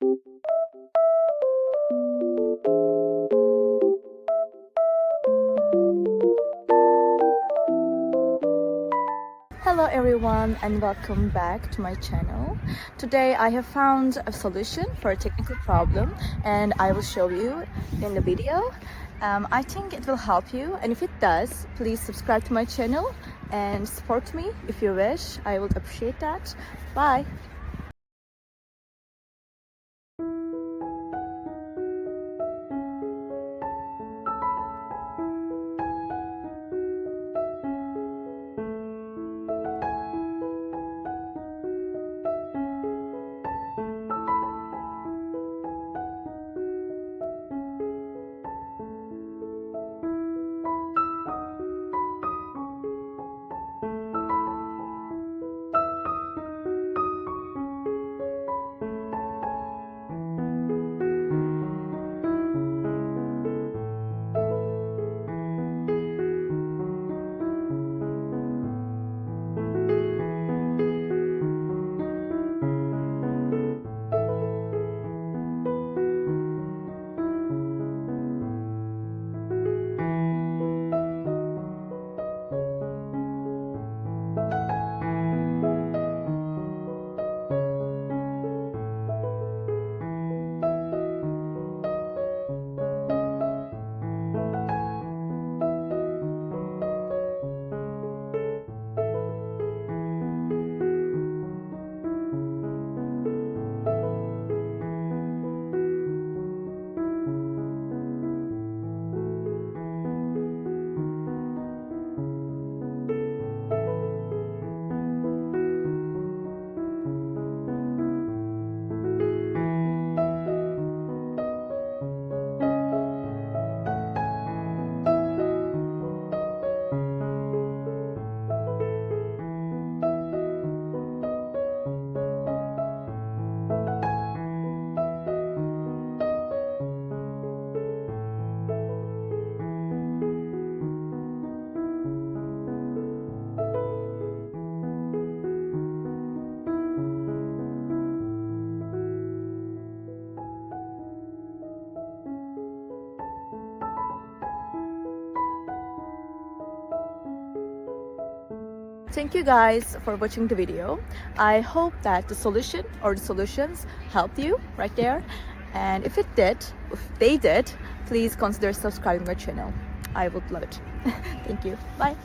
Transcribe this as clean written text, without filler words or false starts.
Hello everyone and welcome back to my channel. Today I have found a solution for a technical problem and I will show you in the video. I think it will help you, and if it does, please subscribe to my channel and support me if you wish. I would appreciate that. Bye! Thank you guys for watching the video. I hope that the solution or the solutions helped you right there. And if they did, please consider subscribing my channel. I would love it. Thank you. Bye.